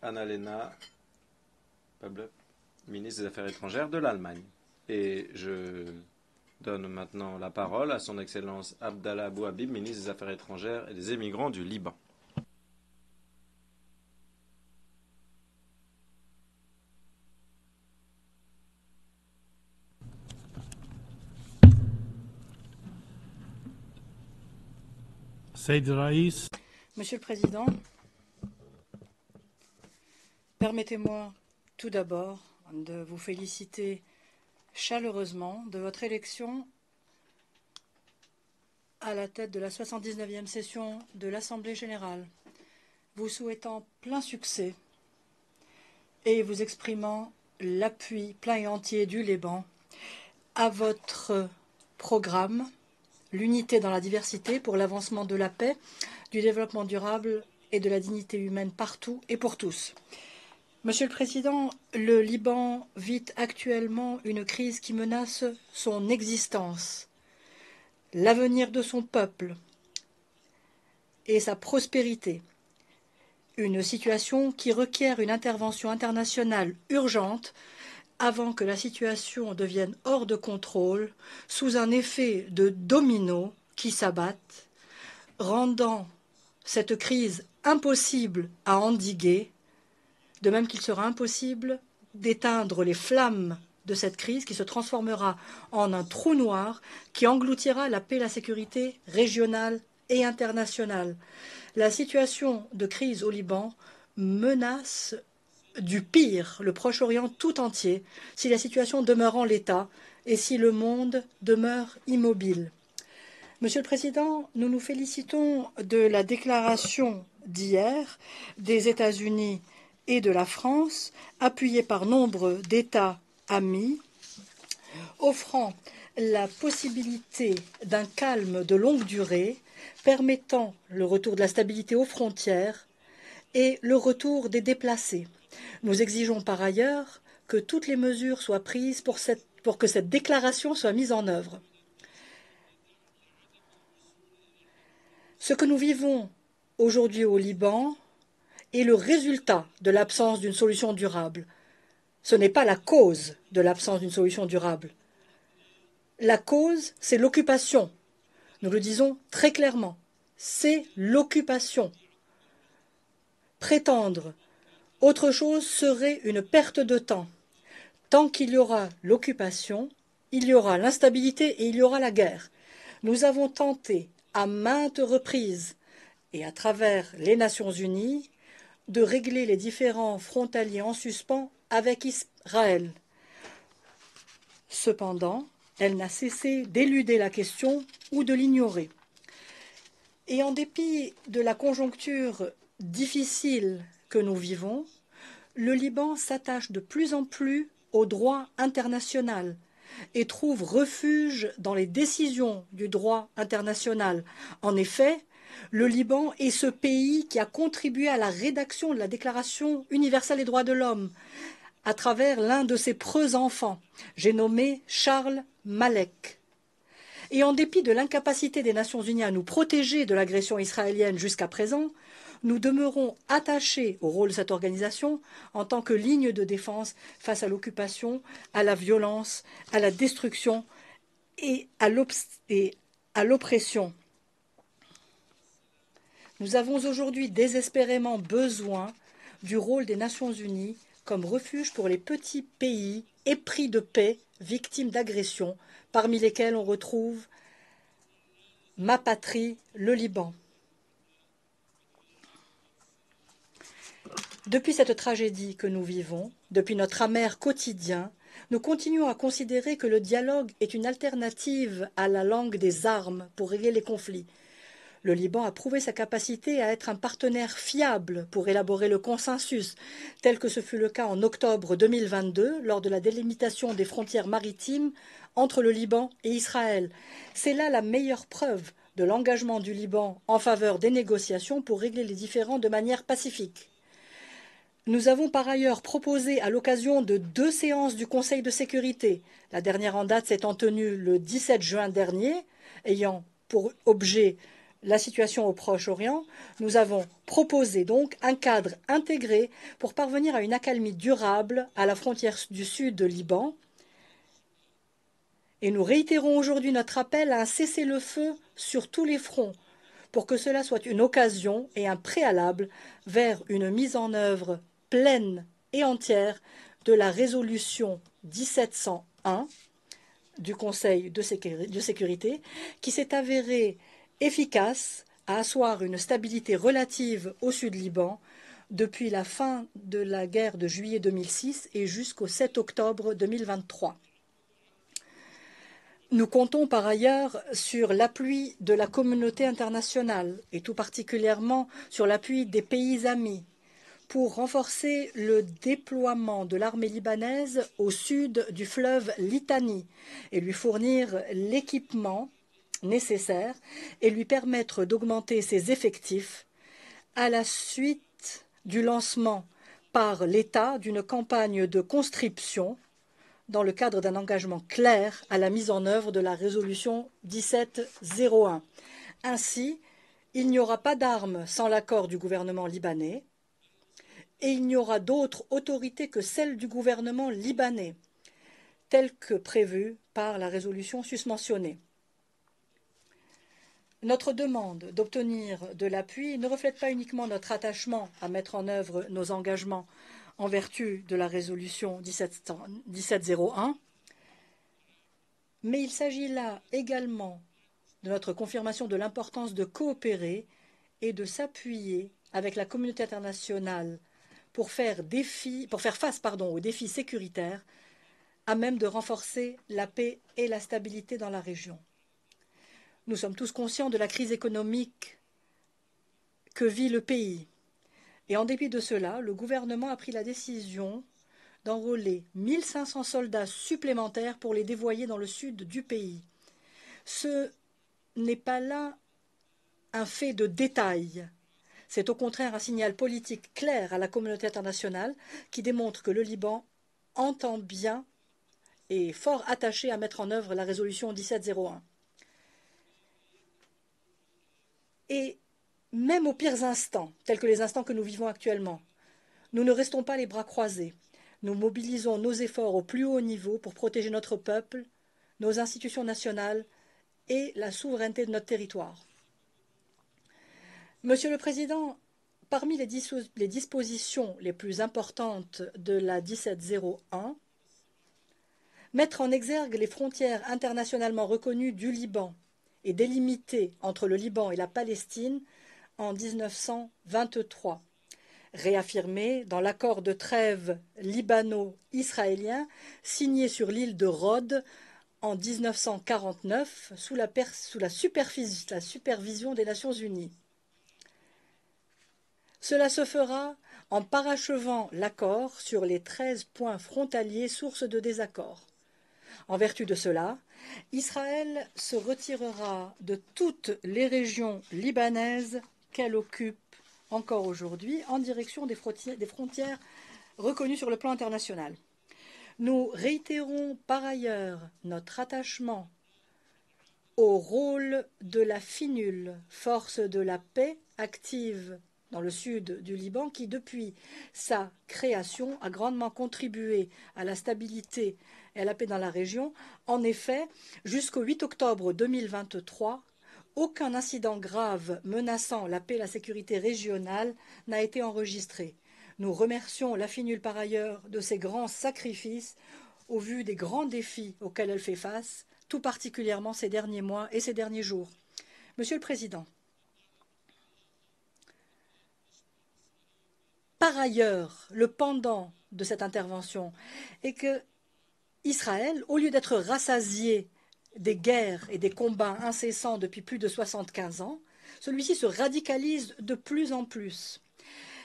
Annalena Baerbock, ministre des Affaires étrangères de l'Allemagne. Et je donne maintenant la parole à son Excellence Abdallah Abou Habib, ministre des Affaires étrangères et des émigrants du Liban. Monsieur le Président, permettez-moi tout d'abord de vous féliciter chaleureusement de votre élection à la tête de la 79e session de l'Assemblée générale, vous souhaitant plein succès et vous exprimant l'appui plein et entier du Liban à votre programme l'unité dans la diversité pour l'avancement de la paix, du développement durable et de la dignité humaine partout et pour tous. Monsieur le Président, le Liban vit actuellement une crise qui menace son existence, l'avenir de son peuple et sa prospérité. Une situation qui requiert une intervention internationale urgente avant que la situation devienne hors de contrôle, sous un effet de domino qui s'abattent, rendant cette crise impossible à endiguer, de même qu'il sera impossible d'éteindre les flammes de cette crise qui se transformera en un trou noir qui engloutira la paix et la sécurité régionale et internationale. La situation de crise au Liban menace du pire le Proche-Orient tout entier si la situation demeure en l'état et si le monde demeure immobile. Monsieur le Président, nous nous félicitons de la déclaration d'hier des États-Unis et de la France, appuyée par nombre d'États amis, offrant la possibilité d'un calme de longue durée permettant le retour de la stabilité aux frontières et le retour des déplacés. Nous exigeons par ailleurs que toutes les mesures soient prises pour que cette déclaration soit mise en œuvre. Ce que nous vivons aujourd'hui au Liban est le résultat de l'absence d'une solution durable. Ce n'est pas la cause de l'absence d'une solution durable. La cause, c'est l'occupation. Nous le disons très clairement. C'est l'occupation. Prétendre autre chose serait une perte de temps. Tant qu'il y aura l'occupation, il y aura l'instabilité et il y aura la guerre. Nous avons tenté à maintes reprises et à travers les Nations unies de régler les différends frontaliers en suspens avec Israël. Cependant, elle n'a cessé d'éluder la question ou de l'ignorer. Et en dépit de la conjoncture difficile que nous vivons, le Liban s'attache de plus en plus au droit international et trouve refuge dans les décisions du droit international. En effet, le Liban est ce pays qui a contribué à la rédaction de la Déclaration universelle des droits de l'homme à travers l'un de ses preux enfants, j'ai nommé Charles Malek. Et en dépit de l'incapacité des Nations unies à nous protéger de l'agression israélienne jusqu'à présent, nous demeurons attachés au rôle de cette organisation en tant que ligne de défense face à l'occupation, à la violence, à la destruction et à l'oppression. Nous avons aujourd'hui désespérément besoin du rôle des Nations unies comme refuge pour les petits pays épris de paix, victimes d'agressions, parmi lesquels on retrouve ma patrie, le Liban. Depuis cette tragédie que nous vivons, depuis notre amer quotidien, nous continuons à considérer que le dialogue est une alternative à la langue des armes pour régler les conflits. Le Liban a prouvé sa capacité à être un partenaire fiable pour élaborer le consensus, tel que ce fut le cas en octobre 2022 lors de la délimitation des frontières maritimes entre le Liban et Israël. C'est là la meilleure preuve de l'engagement du Liban en faveur des négociations pour régler les différends de manière pacifique. Nous avons par ailleurs proposé à l'occasion de 2 séances du Conseil de sécurité, la dernière en date s'étant tenue le 17 juin dernier, ayant pour objet la situation au Proche-Orient, nous avons proposé donc un cadre intégré pour parvenir à une accalmie durable à la frontière du sud de Liban. Et nous réitérons aujourd'hui notre appel à un cessez-le-feu sur tous les fronts pour que cela soit une occasion et un préalable vers une mise en œuvre pleine et entière de la résolution 1701 du Conseil de sécurité, qui s'est avérée efficace à asseoir une stabilité relative au sud Liban depuis la fin de la guerre de juillet 2006 et jusqu'au 7 octobre 2023. Nous comptons par ailleurs sur l'appui de la communauté internationale et tout particulièrement sur l'appui des pays amis pour renforcer le déploiement de l'armée libanaise au sud du fleuve Litani et lui fournir l'équipement nécessaire et lui permettre d'augmenter ses effectifs à la suite du lancement par l'État d'une campagne de conscription dans le cadre d'un engagement clair à la mise en œuvre de la résolution 1701. Ainsi, il n'y aura pas d'armes sans l'accord du gouvernement libanais et il n'y aura d'autre autorité que celle du gouvernement libanais, telle que prévue par la résolution susmentionnée. Notre demande d'obtenir de l'appui ne reflète pas uniquement notre attachement à mettre en œuvre nos engagements en vertu de la résolution 1701, mais il s'agit là également de notre confirmation de l'importance de coopérer et de s'appuyer avec la communauté internationale pour faire face aux défis sécuritaires à même de renforcer la paix et la stabilité dans la région. Nous sommes tous conscients de la crise économique que vit le pays. Et en dépit de cela, le gouvernement a pris la décision d'enrôler 1500 soldats supplémentaires pour les dévoyer dans le sud du pays. Ce n'est pas là un fait de détail. C'est au contraire un signal politique clair à la communauté internationale qui démontre que le Liban entend bien et est fort attaché à mettre en œuvre la résolution 1701. Et même aux pires instants, tels que les instants que nous vivons actuellement, nous ne restons pas les bras croisés. Nous mobilisons nos efforts au plus haut niveau pour protéger notre peuple, nos institutions nationales et la souveraineté de notre territoire. Monsieur le Président, parmi les dispositions les plus importantes de la 1701, mettre en exergue les frontières internationalement reconnues du Liban et délimitées entre le Liban et la Palestine en 1923, réaffirmé dans l'accord de trêve libano-israélien signé sur l'île de Rhodes en 1949 sous la supervision des Nations unies. Cela se fera en parachevant l'accord sur les 13 points frontaliers sources de désaccord. En vertu de cela, Israël se retirera de toutes les régions libanaises qu'elle occupe encore aujourd'hui en direction des frontières reconnues sur le plan international. Nous réitérons par ailleurs notre attachement au rôle de la FINUL, force de la paix active dans le sud du Liban, qui depuis sa création a grandement contribué à la stabilité et à la paix dans la région. En effet, jusqu'au 8 octobre 2023, aucun incident grave menaçant la paix et la sécurité régionale n'a été enregistré. Nous remercions la FINUL par ailleurs de ses grands sacrifices au vu des grands défis auxquels elle fait face, tout particulièrement ces derniers mois et ces derniers jours. Monsieur le Président, par ailleurs, le pendant de cette intervention est que Israël, au lieu d'être rassasié des guerres et des combats incessants depuis plus de 75 ans, celui-ci se radicalise de plus en plus.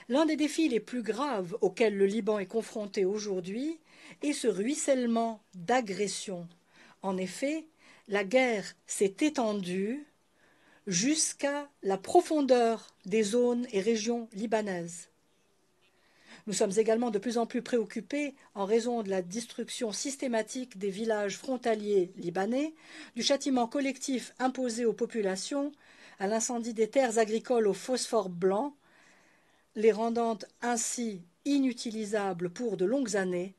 L'un des défis les plus graves auxquels le Liban est confronté aujourd'hui est ce ruissellement d'agressions. En effet, la guerre s'est étendue jusqu'à la profondeur des zones et régions libanaises. Nous sommes également de plus en plus préoccupés en raison de la destruction systématique des villages frontaliers libanais, du châtiment collectif imposé aux populations à l'incendie des terres agricoles au phosphore blanc, les rendant ainsi inutilisables pour de longues années,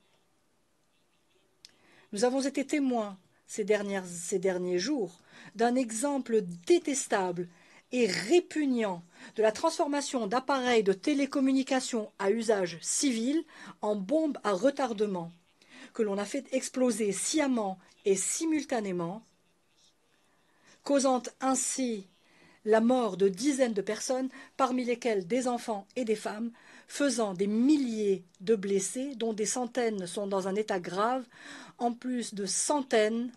nous avons été témoins ces derniers jours d'un exemple détestable et répugnant de la transformation d'appareils de télécommunication à usage civil en bombes à retardement, que l'on a fait exploser sciemment et simultanément, causant ainsi la mort de dizaines de personnes, parmi lesquelles des enfants et des femmes, faisant des milliers de blessés, dont des centaines sont dans un état grave, en plus de centaines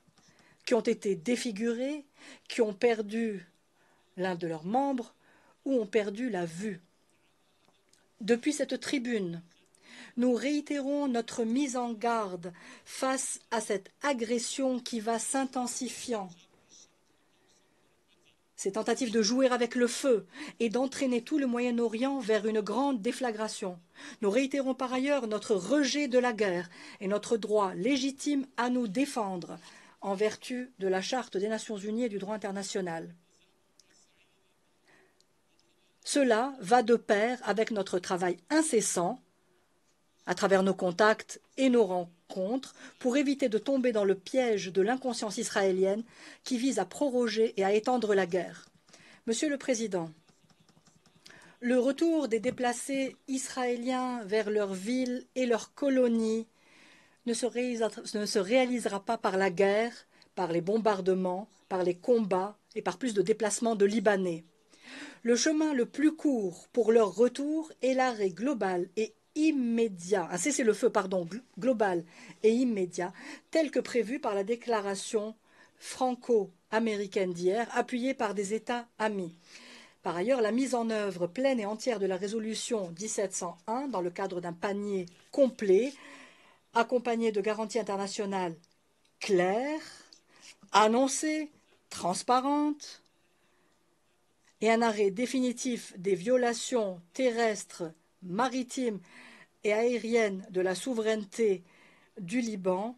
qui ont été défigurés, qui ont perdu l'un de leurs membres ou ont perdu la vue. Depuis cette tribune, nous réitérons notre mise en garde face à cette agression qui va s'intensifiant. Ces tentatives de jouer avec le feu et d'entraîner tout le Moyen-Orient vers une grande déflagration. Nous réitérons par ailleurs notre rejet de la guerre et notre droit légitime à nous défendre en vertu de la Charte des Nations Unies et du droit international. Cela va de pair avec notre travail incessant, à travers nos contacts et nos rencontres, pour éviter de tomber dans le piège de l'inconscience israélienne qui vise à proroger et à étendre la guerre. Monsieur le Président, le retour des déplacés israéliens vers leurs villes et leurs colonies ne se réalisera pas par la guerre, par les bombardements, par les combats et par plus de déplacements de Libanais. Le chemin le plus court pour leur retour est l'arrêt global et immédiat, un cessez-le-feu global et immédiat, tel que prévu par la déclaration franco-américaine d'hier, appuyée par des États amis. Par ailleurs, la mise en œuvre pleine et entière de la résolution 1701 dans le cadre d'un panier complet, accompagné de garanties internationales claires, annoncées, transparentes, et un arrêt définitif des violations terrestres, maritimes et aériennes de la souveraineté du Liban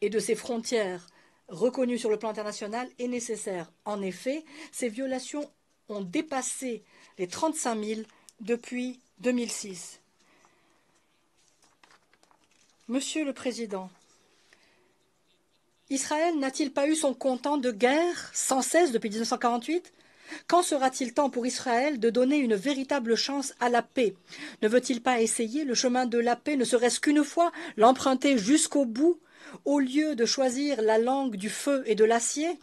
et de ses frontières reconnues sur le plan international est nécessaire. En effet, ces violations ont dépassé les 35 000 depuis 2006. Monsieur le Président, Israël n'a-t-il pas eu son comptant de guerre sans cesse depuis 1948 ? Quand sera-t-il temps pour Israël de donner une véritable chance à la paix? Ne veut-il pas essayer le chemin de la paix, ne serait-ce qu'une fois, l'emprunter jusqu'au bout, au lieu de choisir la langue du feu et de l'acier?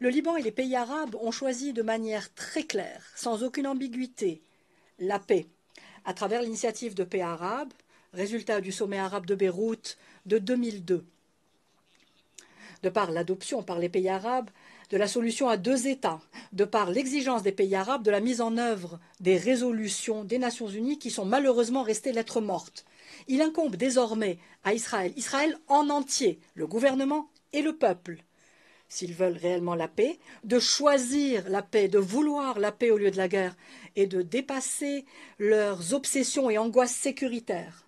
Le Liban et les pays arabes ont choisi de manière très claire, sans aucune ambiguïté, la paix, à travers l'initiative de paix arabe, résultat du sommet arabe de Beyrouth de 2002. De par l'adoption par les pays arabes de la solution à deux États, de par l'exigence des pays arabes de la mise en œuvre des résolutions des Nations Unies qui sont malheureusement restées lettres mortes. Il incombe désormais à Israël en entier, le gouvernement et le peuple, s'ils veulent réellement la paix, de choisir la paix, de vouloir la paix au lieu de la guerre et de dépasser leurs obsessions et angoisses sécuritaires.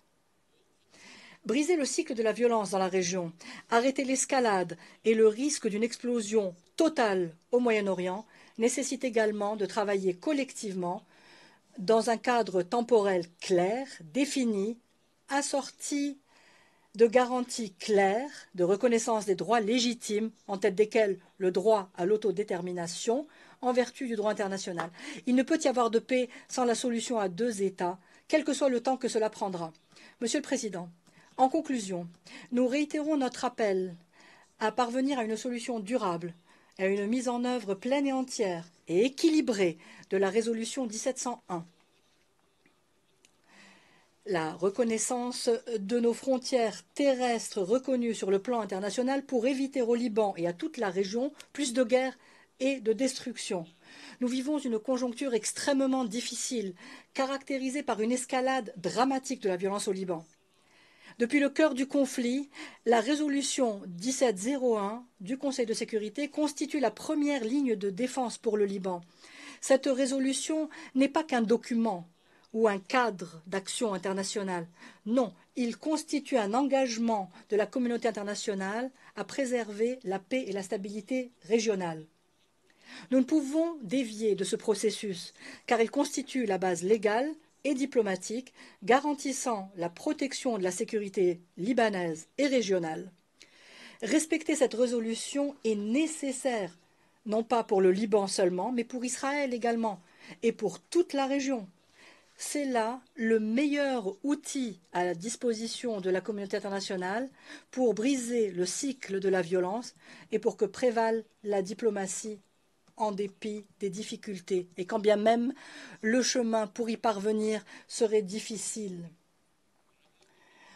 Briser le cycle de la violence dans la région, arrêter l'escalade et le risque d'une explosion totale au Moyen-Orient nécessite également de travailler collectivement dans un cadre temporel clair, défini, assorti de garanties claires de reconnaissance des droits légitimes, en tête desquels le droit à l'autodétermination, en vertu du droit international. Il ne peut y avoir de paix sans la solution à deux États, quel que soit le temps que cela prendra. Monsieur le Président, en conclusion, nous réitérons notre appel à parvenir à une solution durable, à une mise en œuvre pleine et entière et équilibrée de la résolution 1701. La reconnaissance de nos frontières terrestres reconnues sur le plan international pour éviter au Liban et à toute la région plus de guerre et de destruction. Nous vivons une conjoncture extrêmement difficile, caractérisée par une escalade dramatique de la violence au Liban. Depuis le cœur du conflit, la résolution 1701 du Conseil de sécurité constitue la première ligne de défense pour le Liban. Cette résolution n'est pas qu'un document ou un cadre d'action internationale. Non, il constitue un engagement de la communauté internationale à préserver la paix et la stabilité régionale. Nous ne pouvons dévier de ce processus, car il constitue la base légale et diplomatique garantissant la protection de la sécurité libanaise et régionale. Respecter cette résolution est nécessaire, non pas pour le Liban seulement, mais pour Israël également, et pour toute la région. C'est là le meilleur outil à la disposition de la communauté internationale pour briser le cycle de la violence et pour que prévale la diplomatie en dépit des difficultés, et quand bien même le chemin pour y parvenir serait difficile.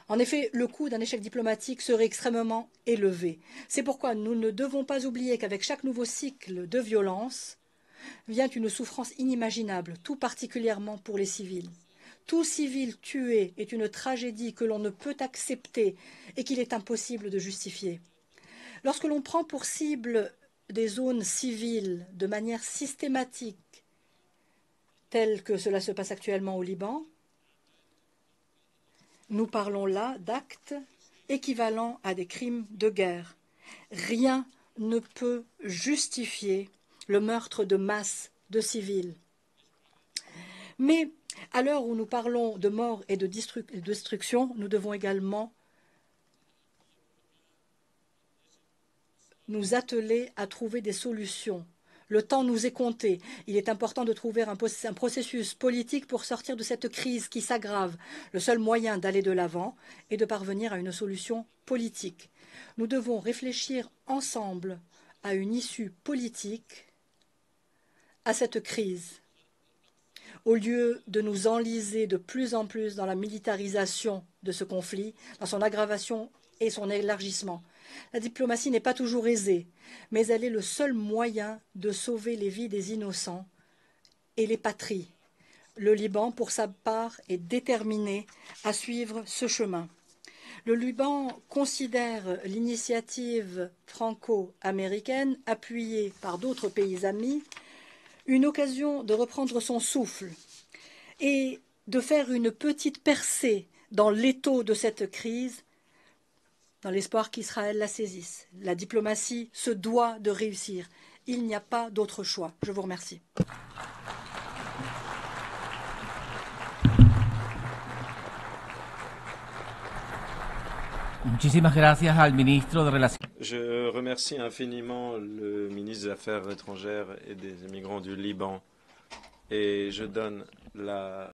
En effet, le coût d'un échec diplomatique serait extrêmement élevé. C'est pourquoi nous ne devons pas oublier qu'avec chaque nouveau cycle de violence vient une souffrance inimaginable, tout particulièrement pour les civils. Tout civil tué est une tragédie que l'on ne peut accepter et qu'il est impossible de justifier. Lorsque l'on prend pour cible des zones civiles de manière systématique, tel que cela se passe actuellement au Liban, nous parlons là d'actes équivalents à des crimes de guerre. Rien ne peut justifier le meurtre de masse de civils. Mais à l'heure où nous parlons de mort et de destruction, nous devons également nous atteler à trouver des solutions. Le temps nous est compté. Il est important de trouver un processus politique pour sortir de cette crise qui s'aggrave. Le seul moyen d'aller de l'avant est de parvenir à une solution politique. Nous devons réfléchir ensemble à une issue politique à cette crise. Au lieu de nous enliser de plus en plus dans la militarisation de ce conflit, dans son aggravation et son élargissement. La diplomatie n'est pas toujours aisée, mais elle est le seul moyen de sauver les vies des innocents et les patries. Le Liban, pour sa part, est déterminé à suivre ce chemin. Le Liban considère l'initiative franco-américaine, appuyée par d'autres pays amis, une occasion de reprendre son souffle et de faire une petite percée dans l'étau de cette crise, dans l'espoir qu'Israël la saisisse. La diplomatie se doit de réussir. Il n'y a pas d'autre choix. Je vous remercie. Je remercie infiniment le ministre des Affaires étrangères et des Immigrants du Liban et je donne la